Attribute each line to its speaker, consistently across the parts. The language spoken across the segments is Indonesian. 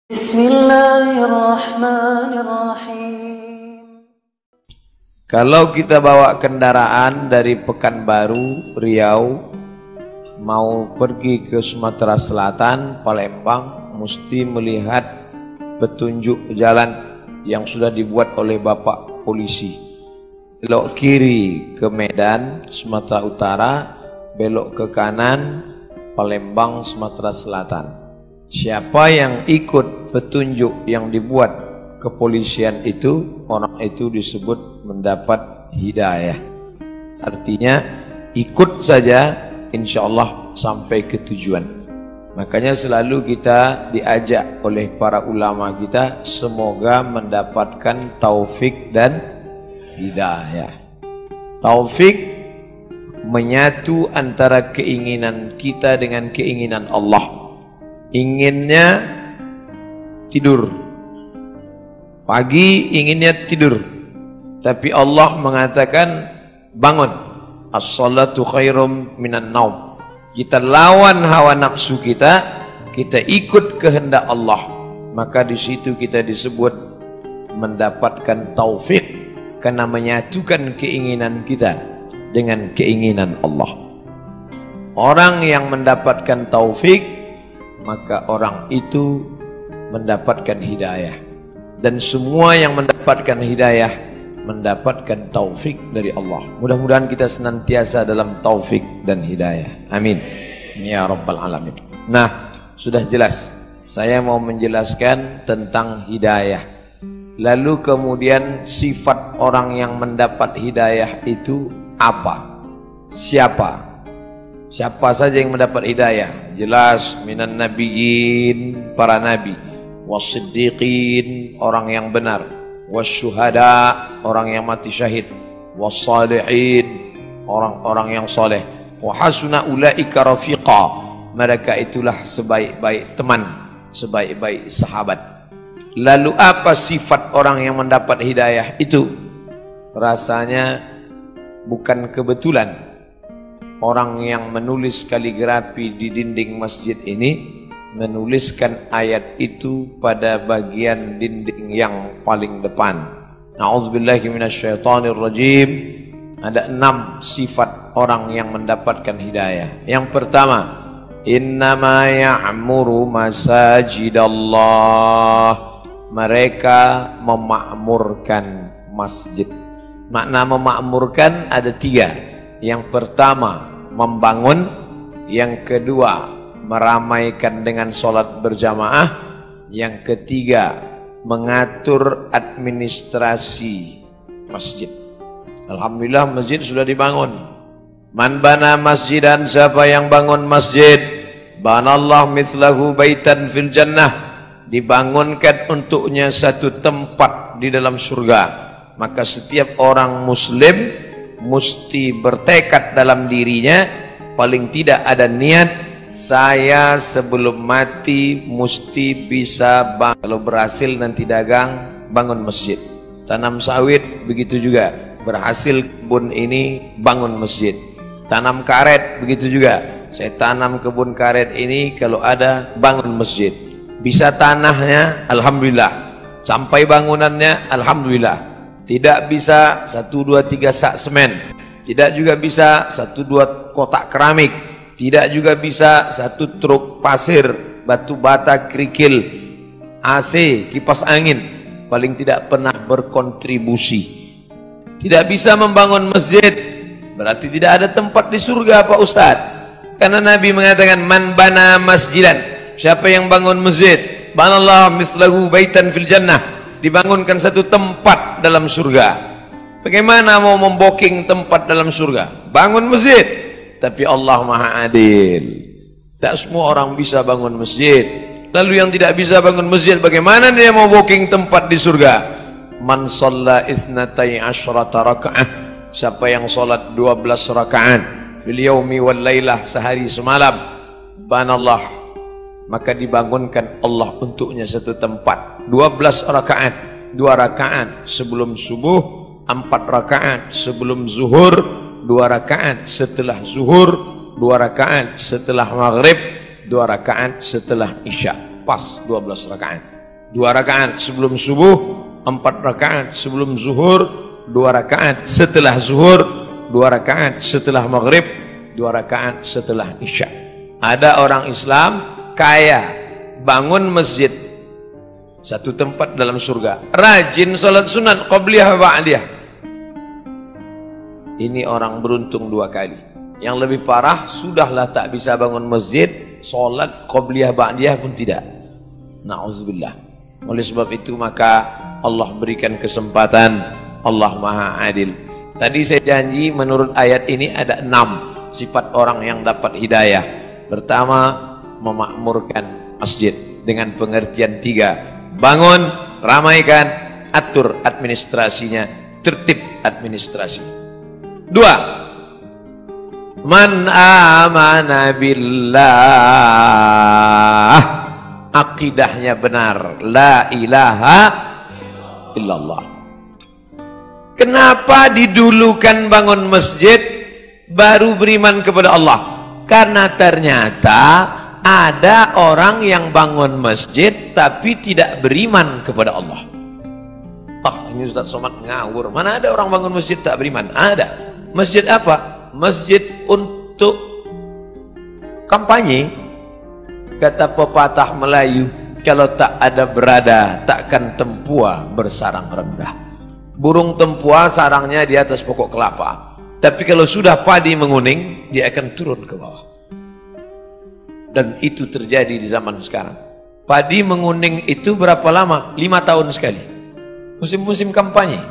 Speaker 1: Bismillahirrahmanirrahim. Kalau kita bawa kendaraan dari Pekanbaru, Riau, mau pergi ke Sumatera Selatan, Palembang, mesti melihat petunjuk jalan yang sudah dibuat oleh Bapak Polisi. Belok kiri ke Medan, Sumatera Utara, belok ke kanan, Palembang, Sumatera Selatan. Siapa yang ikut petunjuk yang dibuat kepolisian itu, orang itu disebut mendapat hidayah. Artinya ikut saja, insya Allah sampai ke tujuan. Makanya selalu kita diajak oleh para ulama kita, semoga mendapatkan taufik dan hidayah. Taufik menyatu antara keinginan kita dengan keinginan Allah. Inginnya tidur pagi, inginnya tidur, tapi Allah mengatakan bangun, as-salatu khairum minan naum. Kita lawan hawa nafsu kita ikut kehendak Allah, maka di situ kita disebut mendapatkan taufik, karena menyatukan keinginan kita dengan keinginan Allah. Orang yang mendapatkan taufik, maka orang itu mendapatkan hidayah. Dan semua yang mendapatkan hidayah mendapatkan taufik dari Allah. Mudah-mudahan kita senantiasa dalam taufik dan hidayah. Amin ya rabbal alamin. Nah, sudah jelas. Saya mau menjelaskan tentang hidayah. Lalu kemudian sifat orang yang mendapat hidayah itu apa? Siapa? Siapa saja yang mendapat hidayah? Jelas, minan nabiyyin, para nabi, wassiddiqin, orang yang benar, wasyuhada, orang yang mati syahid, wassalihin, orang-orang yang soleh, wa hasuna ulaika rafiqa, mereka itulah sebaik-baik teman, sebaik-baik sahabat. Lalu apa sifat orang yang mendapat hidayah itu? Rasanya bukan kebetulan orang yang menulis kaligrafi di dinding masjid ini menuliskan ayat itu pada bagian dinding yang paling depan. Na'udzubillahi minasyaitonirrajim. Ada 6 sifat orang yang mendapatkan hidayah. Yang pertama, innama ya'muru masajidallah. Mereka memakmurkan masjid. Makna memakmurkan ada 3. Yang pertama, membangun. Yang kedua, meramaikan dengan sholat berjamaah. Yang ketiga, mengatur administrasi masjid. Alhamdulillah masjid sudah dibangun. Man bana masjidan, siapa yang bangun masjid, banallah mithlahu baitan fil jannah, dibangunkan untuknya satu tempat di dalam surga. Maka setiap orang muslim mesti bertekad dalam dirinya, paling tidak ada niat, saya sebelum mati mesti bisa kalau berhasil nanti dagang, bangun masjid. Tanam sawit begitu juga, berhasil kebun ini, bangun masjid. Tanam karet begitu juga, saya tanam kebun karet ini, kalau ada, bangun masjid. Bisa tanahnya, alhamdulillah. Sampai bangunannya, alhamdulillah. Tidak bisa 1, 2, 3 sak semen. Tidak juga bisa 1, 2 kotak keramik. Tidak juga bisa 1 truk pasir, batu bata, kerikil, AC, kipas angin. Paling tidak pernah berkontribusi. Tidak bisa membangun masjid, berarti tidak ada tempat di surga, Pak Ustadz. Karena Nabi mengatakan, man bana masjidan, siapa yang bangun masjid, banallahu mithlahu baitan fil jannah, dibangunkan satu tempat dalam surga. Bagaimana mau memboking tempat dalam surga? Bangun masjid. Tapi Allah Maha Adil. Tak semua orang bisa bangun masjid. Lalu yang tidak bisa bangun masjid, bagaimana dia mau booking tempat di surga? Man shalla itsnatai asyrata raka'ah, siapa yang salat 12 rakaat fil yaumi wal lailah, sehari semalam, banallah, maka dibangunkan Allah untuknya satu tempat. 12 rakaat, 2 rakaat sebelum subuh, 4 rakaat sebelum zuhur, 2 rakaat setelah zuhur, 2 rakaat setelah maghrib, 2 rakaat setelah isya. pas 12 rakaat. 2 rakaat sebelum subuh, 4 rakaat sebelum zuhur, 2 rakaat setelah zuhur, 2 rakaat setelah maghrib, 2 rakaat setelah isya. Ada orang Islam kaya, bangun masjid, satu tempat dalam surga, rajin salat sunat qabliyah ba'diyah. Ini orang beruntung 2 kali. Yang lebih parah, sudahlah tak bisa bangun masjid, salat qabliyah ba'diyah pun tidak. Na'udzubillah. Oleh sebab itu maka Allah berikan kesempatan, Allah Maha Adil. Tadi saya janji menurut ayat ini ada 6 sifat orang yang dapat hidayah. Pertama, memakmurkan masjid dengan pengertian 3. Bangun, ramaikan, atur administrasinya, tertib administrasi. 2. Man amana billah, akidahnya benar, la ilaha illallah. Kenapa didulukan bangun masjid baru beriman kepada Allah? Karena ternyata ada orang yang bangun masjid tapi tidak beriman kepada Allah. Ini Ustaz Somad ngawur. Mana ada orang bangun masjid tak beriman? Ada. Masjid apa? Masjid untuk kampanye. Kata pepatah Melayu, kalau tak ada berada, takkan tempua bersarang rendah. Burung tempua sarangnya di atas pokok kelapa, tapi kalau sudah padi menguning, dia akan turun ke bawah. Dan itu terjadi di zaman sekarang. Padi menguning itu berapa lama? 5 tahun sekali. Musim-musim kampanye.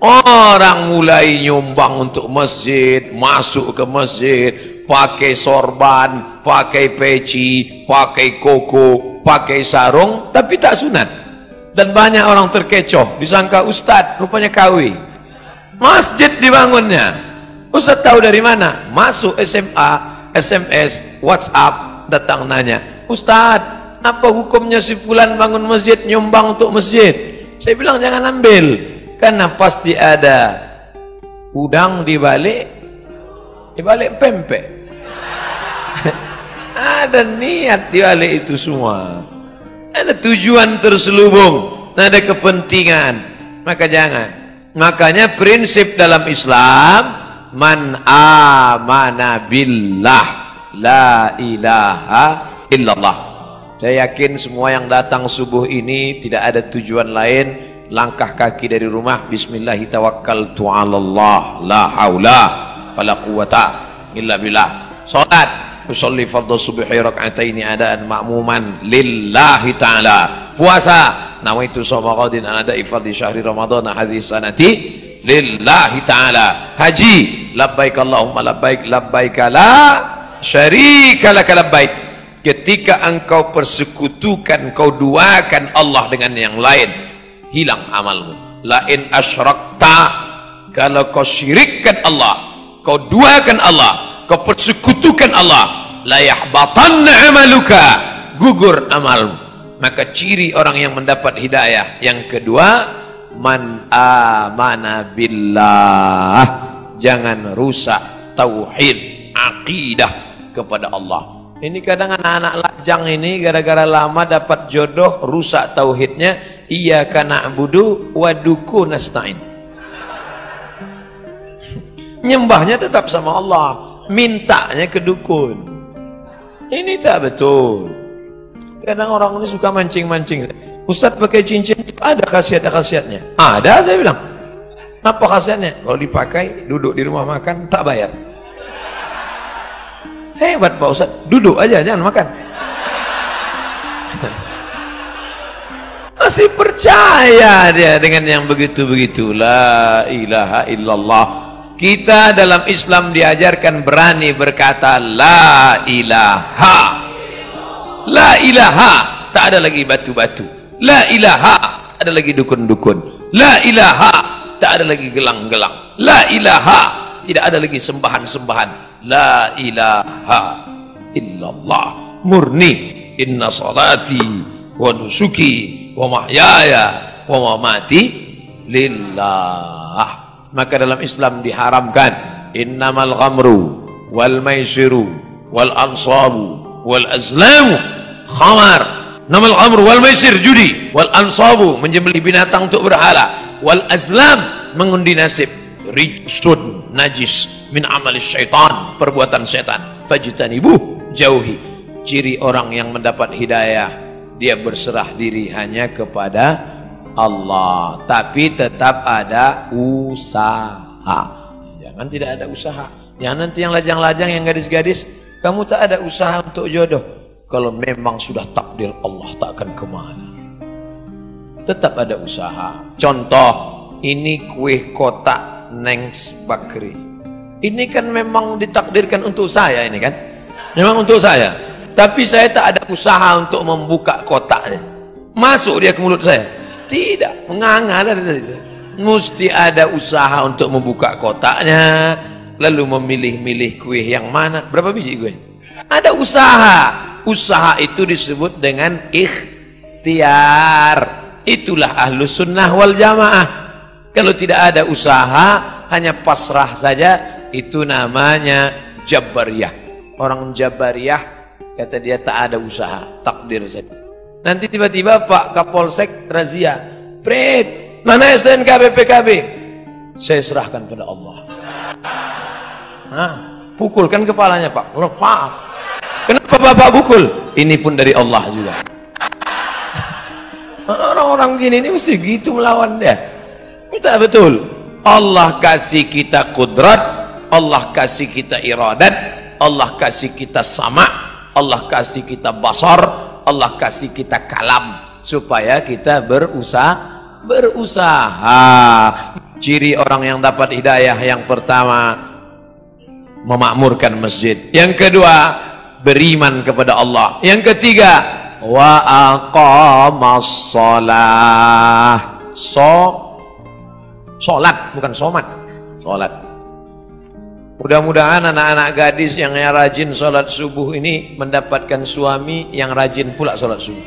Speaker 1: Orang mulai nyumbang untuk masjid, masuk ke masjid, pakai sorban, pakai peci, pakai koko, pakai sarung, tapi tak sunat. Dan banyak orang terkecoh, disangka ustadz, rupanya KW. Masjid dibangunnya. Ustadz tahu dari mana? Masuk SMA, SMS, WhatsApp, datang nanya, Ustadz, apa hukumnya si fulan bangun masjid, nyumbang untuk masjid? Saya bilang jangan ambil. Karena pasti ada udang di balik pempek. Ada niat di balik itu semua. Ada tujuan terselubung, ada kepentingan. Maka jangan. Makanya prinsip dalam Islam, man amana billah, la ilaha illallah. Saya yakin semua yang datang subuh ini tidak ada tujuan lain. Langkah kaki dari rumah, bismillahi tawakkaltu 'alallah, la haula wala quwata illa billah. Salat, usolli fardhu subhi rak'ataini adaan ma'muman lillahi ta'ala. Puasa, nawaitu shauma ghadin an ada'i fardhi syahri ramadhan hadhihi sanati lillahi ta'ala. Haji, labbaik Allahumma labbaik, labbaik la syarika laka labbaik. Ketika engkau persekutukan, kau duakan Allah dengan yang lain, hilang amalmu. Lain asyrakta, kalau kau syirikkan Allah, kau duakan Allah, kau persekutukan Allah, la yahbatanna amaluka, gugur amalmu. Maka ciri orang yang mendapat hidayah yang kedua, man amana billah, jangan rusak tauhid, akidah kepada Allah. Ini kadang anak-anak lajang ini gara-gara lama dapat jodoh, rusak tauhidnya. Iyyaka na'budu wa duku nasta'in. Nyembahnya tetap sama Allah, mintanya ke dukun. Ini tak betul. Kadang orang ini suka mancing-mancing. Ustadz pakai cincin ada khasiat-khasiatnya. Ada, saya bilang. Apa khasiatnya? Kalau dipakai, duduk di rumah makan tak bayar. Hebat Pak Ustadz, duduk aja jangan makan. Masih percaya dia dengan yang begitu-begitu. La ilaha illallah. Kita dalam Islam diajarkan berani berkata la ilaha. La ilaha, tak ada lagi batu-batu. La ilaha, tak ada lagi dukun-dukun. La ilaha, tak ada lagi gelang-gelang. La ilaha, tidak ada lagi sembahan-sembahan. La ilaha illallah. Murni. Inna salati wa nusuki wa mahyaya wa mamati lillah. Maka dalam Islam diharamkan innamal ghamru wal maisiru wal ansabu wal azlamu khamar, namal amr wal maisir, judi, wal ansabu, menyembelih binatang untuk berhala, wal azlam, mengundi nasib, rijsun, najis, min amalis syaitan, perbuatan setan, fajtanibuh, jauhi. Ciri orang yang mendapat hidayah, dia berserah diri hanya kepada Allah, tapi tetap ada usaha. Jangan tidak ada usaha. Jangan nanti yang lajang-lajang, yang gadis-gadis, kamu tak ada usaha untuk jodoh. Kalau memang sudah takdir Allah, tak akan kemana. Tetap ada usaha. Contoh, ini kue kotak Nengs Bakri. Ini kan memang ditakdirkan untuk saya, ini kan? Memang untuk saya. Tapi saya tak ada usaha untuk membuka kotaknya. Masuk dia ke mulut saya? Tidak, menganga dari tadi. Mesti ada usaha untuk membuka kotaknya, lalu memilih-milih kue yang mana. Berapa biji kue? Ada usaha. Usaha itu disebut dengan ikhtiar. Itulah ahlus sunnah wal jamaah. Kalau tidak ada usaha, hanya pasrah saja, itu namanya Jabariyah. Orang Jabariyah kata dia tak ada usaha, takdir saja. Nanti tiba-tiba Pak Kapolsek razia, Prit, mana STNK BPKB? Saya serahkan pada Allah. Pukulkan kepalanya Pak. Lepas. Kenapa Bapak pukul? Ini pun dari Allah juga. Orang-orang gini ini mesti gitu melawan dia. Kita betul. Allah kasih kita kudrat, Allah kasih kita iradat, Allah kasih kita sama, Allah kasih kita basar, Allah kasih kita kalam, supaya kita berusaha. Ciri orang yang dapat hidayah yang pertama, memakmurkan masjid. Yang kedua, beriman kepada Allah. Yang ketiga, wa aqamas shalah. Sholat, bukan somat. Sholat. Mudah-mudahan anak-anak gadis yang rajin sholat subuh ini mendapatkan suami yang rajin pula sholat subuh.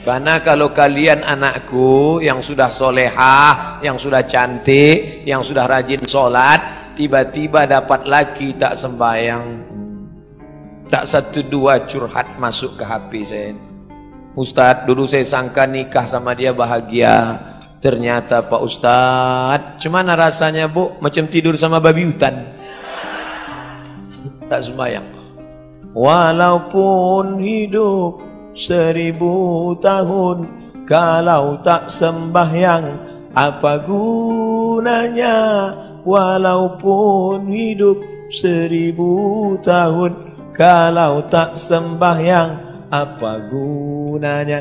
Speaker 1: Karena kalau kalian anakku yang sudah solehah, yang sudah cantik, yang sudah rajin sholat, tiba-tiba dapat laki tak sembahyang, tak satu dua curhat masuk ke HP saya. Ustadz, dulu saya sangka nikah sama dia bahagia. Ternyata Pak Ustadz, cuman rasanya Bu, macam tidur sama babi hutan. Tak sembahyang. Walaupun hidup 1000 tahun, kalau tak sembahyang, apa gunanya? Walaupun hidup 1000 tahun, kalau tak sembahyang, apa gunanya?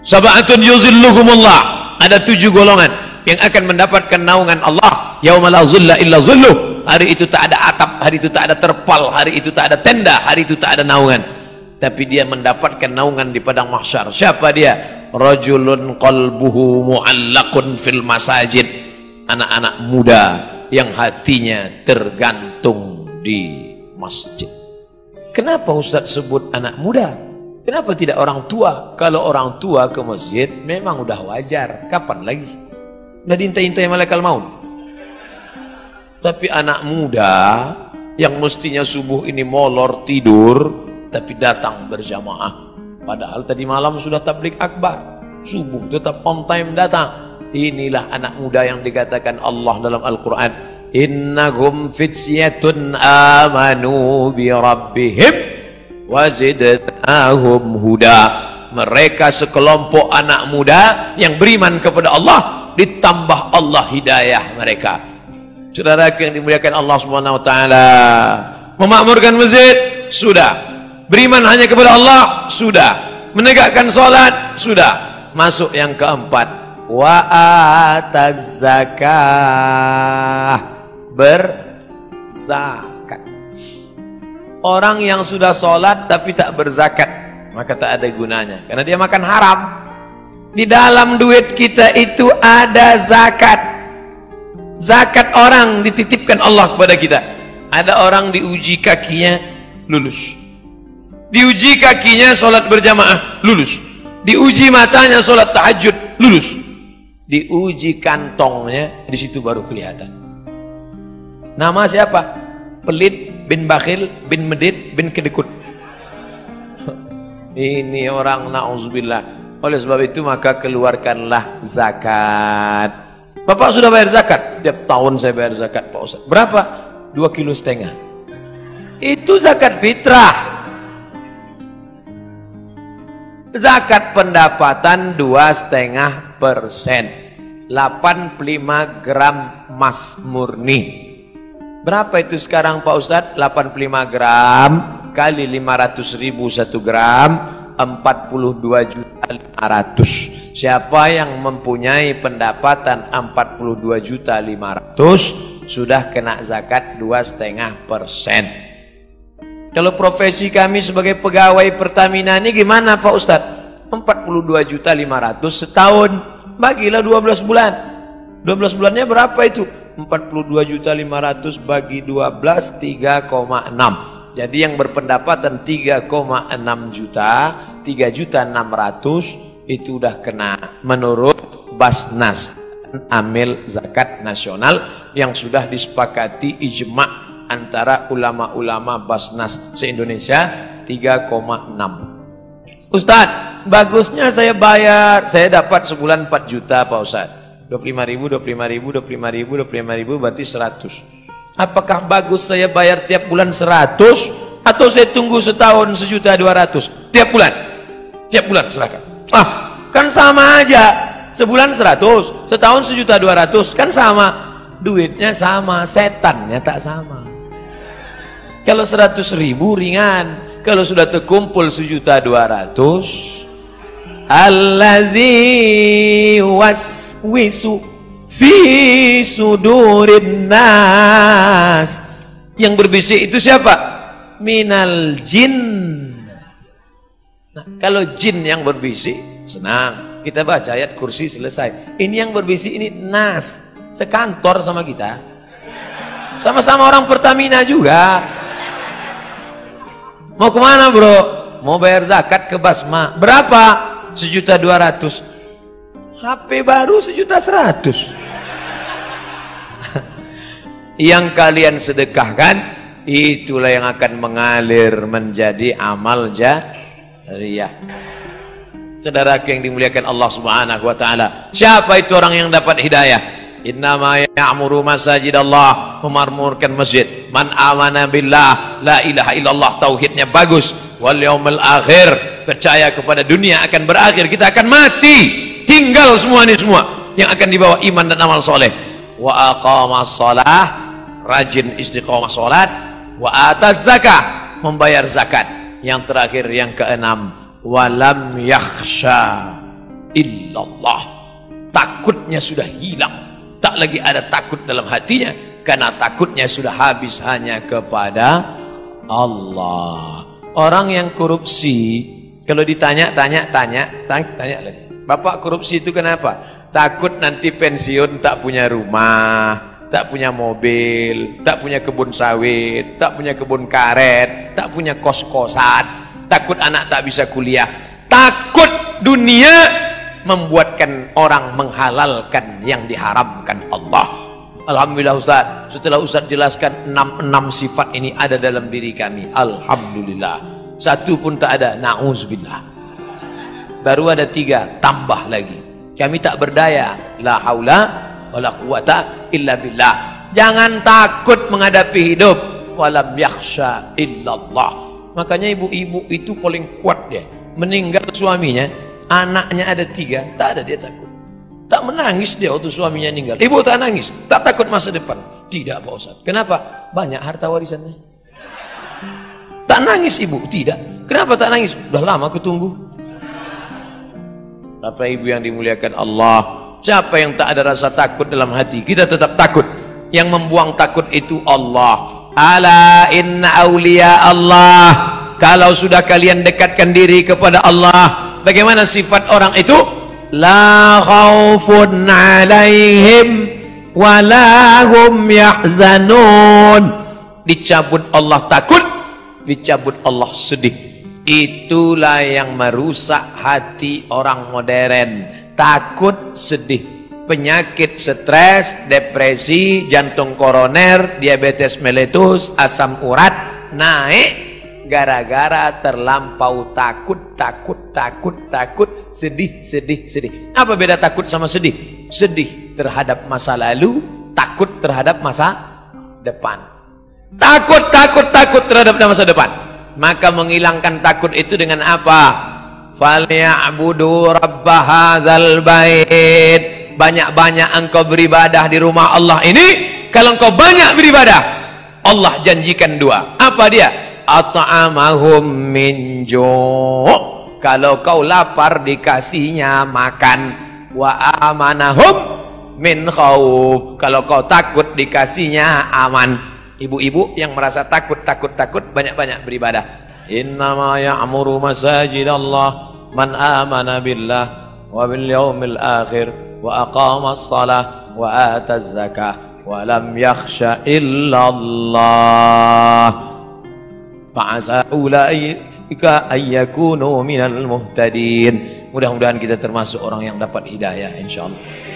Speaker 1: Sab'atun yuzilluhumullah. Ada 7 golongan yang akan mendapatkan naungan Allah. Yauma la zilla illa zilluh. Hari itu tak ada atap, hari itu tak ada terpal, hari itu tak ada tenda, hari itu tak ada naungan. Tapi dia mendapatkan naungan di padang mahsyar. Siapa dia? Rajulun qalbuhu mu'allaqun fil masajid. Anak-anak muda yang hatinya tergantung di masjid. Kenapa Ustaz sebut anak muda? Kenapa tidak orang tua? Kalau orang tua ke masjid memang udah wajar. Kapan lagi? Udah diintai-intai malaikat maut. Tapi anak muda yang mestinya subuh ini molor tidur, tapi datang berjamaah. Padahal tadi malam sudah tabligh akbar, subuh tetap on time datang. Inilah anak muda yang dikatakan Allah dalam Al-Quran, innahum fityatun amanu bi rabbihim wazidnahum huda. Mereka sekelompok anak muda yang beriman kepada Allah, ditambah Allah hidayah mereka. Saudara yang dimuliakan Allah Subhanahu wa taala, memakmurkan masjid sudah, beriman hanya kepada Allah sudah, menegakkan salat sudah. Masuk yang keempat, wa ataz zakah, berzakat. Orang yang sudah sholat tapi tak berzakat, maka tak ada gunanya, karena dia makan haram. Di dalam duit kita itu ada zakat. Zakat orang dititipkan Allah kepada kita. Ada orang diuji kakinya, lulus. Diuji kakinya sholat berjamaah, lulus. Diuji matanya sholat tahajud, lulus. Diuji kantongnya, di situ baru kelihatan. Nama siapa? Pelit bin bakhil bin medit bin kedekut. Ini orang na'udzubillah. Oleh sebab itu maka keluarkanlah zakat. Bapak sudah bayar zakat? Tiap tahun saya bayar zakat Pak Ustaz. Berapa? 2,5 kilo. Itu zakat fitrah. Zakat pendapatan 2,5%. 85 gram emas murni. Berapa itu sekarang Pak Ustadz? 85 gram kali 500.000 1 gram, 42.500.000. Siapa yang mempunyai pendapatan 42.500.000 sudah kena zakat 2,5%. Kalau profesi kami sebagai pegawai Pertamina ini gimana Pak Ustadz? 42.500.000 setahun, bagilah 12 bulan. 12 bulannya berapa itu? 42.500.000 bagi 12, 3,6. Jadi yang berpendapatan 3,6 juta, 3.600.000 itu udah kena menurut Basnas, amil zakat nasional yang sudah disepakati ijma' antara ulama-ulama Basnas se-Indonesia 3,6. Ustadz, bagusnya saya bayar, saya dapat sebulan 4 juta Pak Ustadz. 25.000, 25.000, 25.000, 25.000 berarti 100. Apakah bagus saya bayar tiap bulan 100 atau saya tunggu setahun 1.200.000 tiap bulan? Tiap bulan silakan. Ah, kan sama aja. Sebulan 100, setahun 1.200.000 kan sama. Duitnya sama, setannya tak sama. Kalau 100.000 ringan, kalau sudah terkumpul 1.200.000, allazi waswisu fi sudurin nas, yang berbisik itu siapa? Minal jin. Nah, kalau jin yang berbisik senang, kita baca ayat kursi selesai. Ini yang berbisik ini nas, sekantor sama kita, sama-sama orang Pertamina juga. Mau kemana bro? Mau bayar zakat ke Basma. Berapa? 1.200.000. HP baru 1.100.000. Yang kalian sedekahkan itulah yang akan mengalir menjadi amal jariyah. Saudaraku yang dimuliakan Allah Subhanahu wa taala, siapa itu orang yang dapat hidayah? Innama ya'muru masajidallah, memakmurkan masjid. Man amana billah, la ilaha illallah, tauhidnya bagus. Wal yaumil akhir, percaya kepada dunia akan berakhir, kita akan mati, tinggal semua ini semua yang akan dibawa iman dan amal soleh. Wa aqamas shalah, rajin istiqomah salat. Wa ataz zakah, membayar zakat. Yang terakhir yang keenam, walam yakhsha illallah, takutnya sudah hilang. Tak lagi ada takut dalam hatinya, karena takutnya sudah habis hanya kepada Allah. Orang yang korupsi, kalau ditanya lagi, Bapak korupsi itu kenapa? Takut nanti pensiun tak punya rumah, tak punya mobil, tak punya kebun sawit, tak punya kebun karet, tak punya kos-kosan, takut anak tak bisa kuliah, takut dunia membuatkan orang menghalalkan yang diharamkan Allah. Alhamdulillah Ustaz, setelah Ustaz jelaskan 6 sifat ini ada dalam diri kami, alhamdulillah. Satu pun tak ada, na'udzubillah. Baru ada 3, tambah lagi. Kami tak berdaya, la haula wala quwata illa billah. Jangan takut menghadapi hidup, walam yakhsha illallah. Makanya ibu-ibu itu paling kuat dia. Meninggal suaminya, anaknya ada 3, tak ada dia takut. Tak menangis dia waktu suaminya meninggal. Ibu tak nangis, tak takut masa depan. Tidak Pak Ustaz. Kenapa? Banyak harta warisannya. Tak nangis ibu? Tidak. Kenapa tak nangis? Udah lama aku tunggu. Bapak ibu yang dimuliakan Allah, siapa yang tak ada rasa takut dalam hati? Kita tetap takut. Yang membuang takut itu Allah. Ala inna awliya Allah. Kalau sudah kalian dekatkan diri kepada Allah, bagaimana sifat orang itu? La khaufun alaihim wa la hum yahzanun. Dicabut Allah takut, dicabut Allah sedih. Itulah yang merusak hati orang modern. Takut, sedih, penyakit stres, depresi, jantung koroner, diabetes meletus, asam urat naik gara-gara terlampau takut, sedih. Apa beda takut sama sedih? Sedih terhadap masa lalu, takut terhadap masa depan. Takut terhadap masa depan. Maka menghilangkan takut itu dengan apa? Falyabudu rabb hadzal bait. Banyak-banyak engkau beribadah di rumah Allah ini. Kalau engkau banyak beribadah, Allah janjikan dua. Apa dia? At'amahum min ju'. Kalau kau lapar dikasihnya makan. Wa amanahum min khauf. Kalau kau takut dikasihnya aman. Ibu-ibu yang merasa takut banyak-banyak beribadah. Innama ya'muru masajidallah man amana billah wa bil yaumil akhir wa aqamas salah wa ataz zakah wa lam yakhsha illallah fa'asa ulaika ayyakunu minal muhtadin. Mudah-mudahan kita termasuk orang yang dapat hidayah insyaallah.